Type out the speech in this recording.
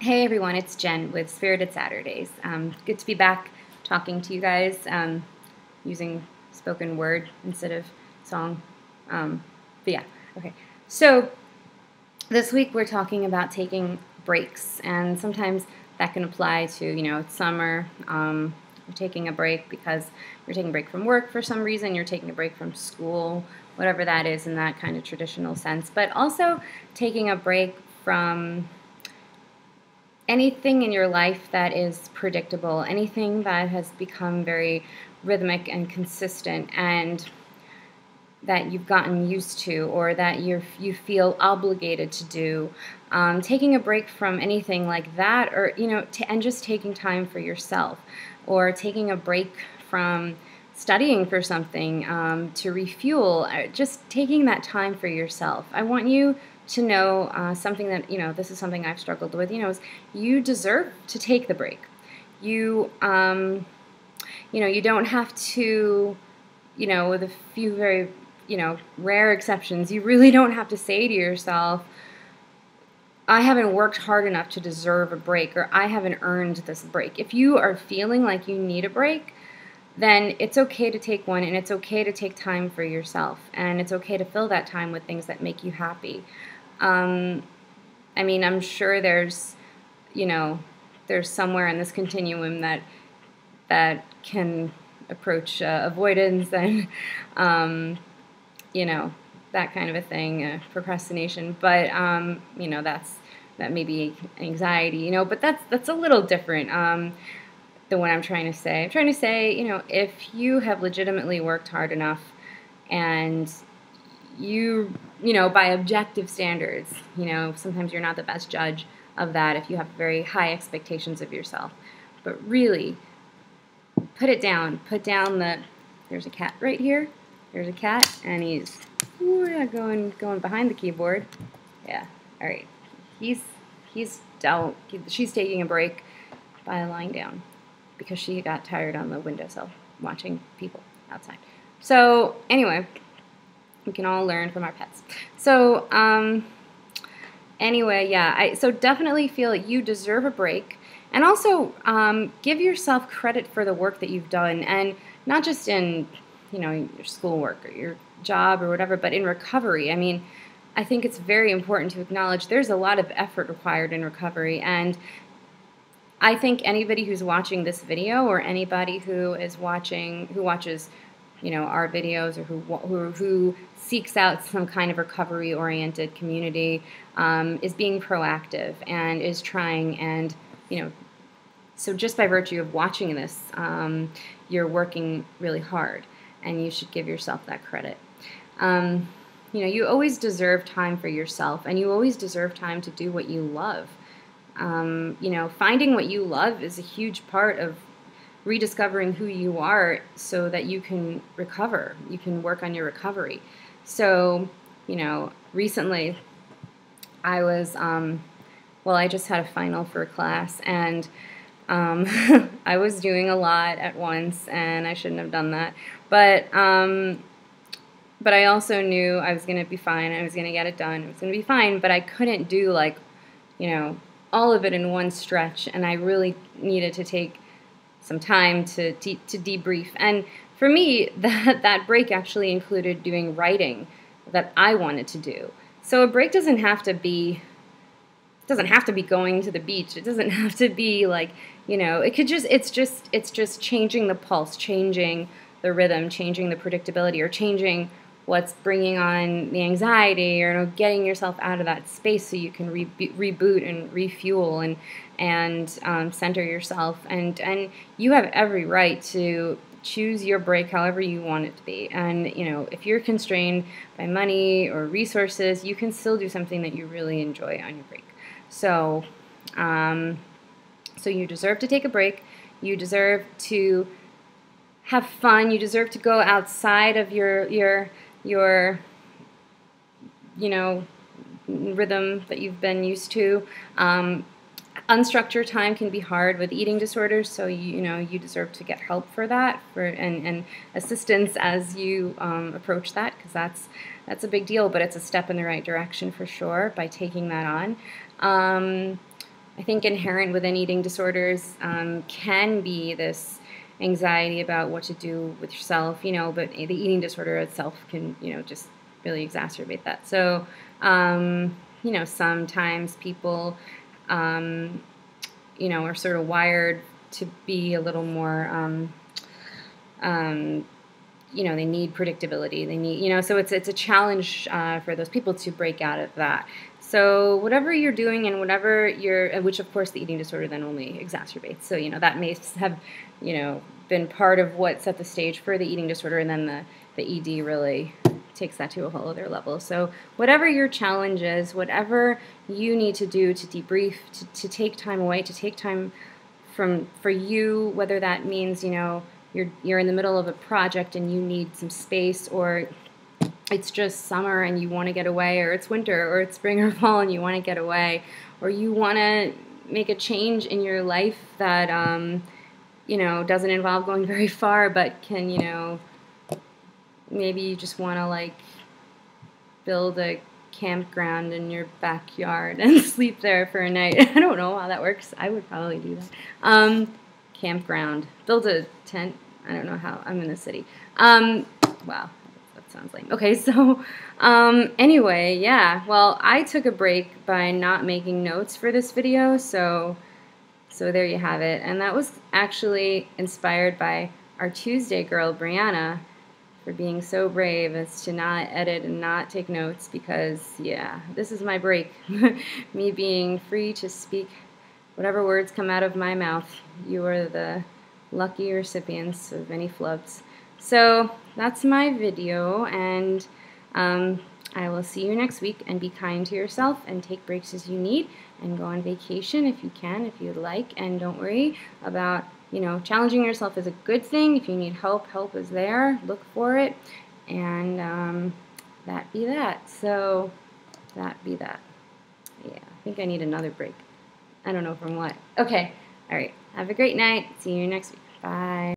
Hey everyone, it's Jen with Spirited Saturdays. Good to be back talking to you guys using spoken word instead of song. But yeah, okay. So this week we're talking about taking breaks, and sometimes that can apply to, it's summer. You're taking a break because you're taking a break from work for some reason, you're taking a break from school, whatever that is in that kind of traditional sense, but also taking a break from anything in your life that is predictable, anything that has become very rhythmic and consistent and that you've gotten used to or that you feel obligated to do. Taking a break from anything like that, or and just taking time for yourself, or taking a break from studying for something to refuel, just taking that time for yourself. I want you to know something that, this is something I've struggled with, is you deserve to take the break. You don't have to, with a few very, rare exceptions, you really don't have to say to yourself, I haven't worked hard enough to deserve a break, or I haven't earned this break. If you are feeling like you need a break, then it's okay to take one, and it's okay to take time for yourself, and it's okay to fill that time with things that make you happy. I'm sure there's somewhere in this continuum that can approach avoidance and, that kind of a thing, procrastination. But, that may be anxiety, but that's a little different than what I'm trying to say. I'm trying to say, if you have legitimately worked hard enough and by objective standards, sometimes you're not the best judge of that if you have very high expectations of yourself. But really, put it down. Put down there's a cat right here. There's a cat, and he's going behind the keyboard. Yeah, all right. She's taking a break by lying down because she got tired on the windowsill watching people outside. So anyway, we can all learn from our pets. So anyway, yeah, so definitely feel like you deserve a break, and also give yourself credit for the work that you've done, and not just in your schoolwork or your job or whatever, but in recovery. I think it's very important to acknowledge there's a lot of effort required in recovery, and I think anybody who's watching this video, or anybody who watches our videos, or who seeks out some kind of recovery-oriented community, is being proactive and is trying, and so just by virtue of watching this, you're working really hard, and you should give yourself that credit. You always deserve time for yourself, and you always deserve time to do what you love. Finding what you love is a huge part of rediscovering who you are so that you can recover. You can work on your recovery. So, recently I was, I just had a final for a class, and I was doing a lot at once, and I shouldn't have done that. But I also knew I was going to be fine. I was going to get it done. It was going to be fine, but I couldn't do, all of it in one stretch, and I really needed to take some time to debrief. And for me, that break actually included doing writing that I wanted to do. So a break doesn't have to be going to the beach. It doesn't have to be it's just changing the pulse, changing the rhythm, changing the predictability, or changing what's bringing on the anxiety, or getting yourself out of that space so you can reboot and refuel and center yourself. And you have every right to choose your break however you want it to be. And if you're constrained by money or resources, you can still do something that you really enjoy on your break. So you deserve to take a break. You deserve to have fun. You deserve to go outside of your rhythm that you've been used to. Unstructured time can be hard with eating disorders, so you deserve to get help for that, and assistance as you approach that, because that's a big deal, but it's a step in the right direction for sure by taking that on. I think inherent within eating disorders can be this anxiety about what to do with yourself, but the eating disorder itself can, just really exacerbate that. So, sometimes people, are sort of wired to be a little more, they need predictability. They need, so it's a challenge for those people to break out of that. So whatever you're doing and whatever which of course the eating disorder then only exacerbates. So, that may have, been part of what set the stage for the eating disorder, and then the ED really takes that to a whole other level. So whatever your challenge is, whatever you need to do to debrief, to take time away, to take time for you, whether that means, you're in the middle of a project and you need some space, or it's just summer and you want to get away, or it's winter, or it's spring or fall and you want to get away, or you want to make a change in your life that, doesn't involve going very far, but can, maybe you just want to build a campground in your backyard and sleep there for a night. I don't know how that works. I would probably do that. Campground. Build a tent. I don't know how. I'm in the city. Wow. Sounds lame. Okay, so anyway, yeah. Well, I took a break by not making notes for this video, so there you have it. And that was actually inspired by our Tuesday girl, Brianna, for being so brave as to not edit and not take notes, because, yeah, this is my break. Me being free to speak whatever words come out of my mouth. You are the lucky recipients of any flubs. So that's my video, and I will see you next week. And be kind to yourself and take breaks as you need, and go on vacation if you can, if you'd like. And don't worry about, challenging yourself is a good thing. If you need help, help is there. Look for it. And that be that. So that be that. Yeah, I think I need another break. I don't know from what. Okay. All right. Have a great night. See you next week. Bye.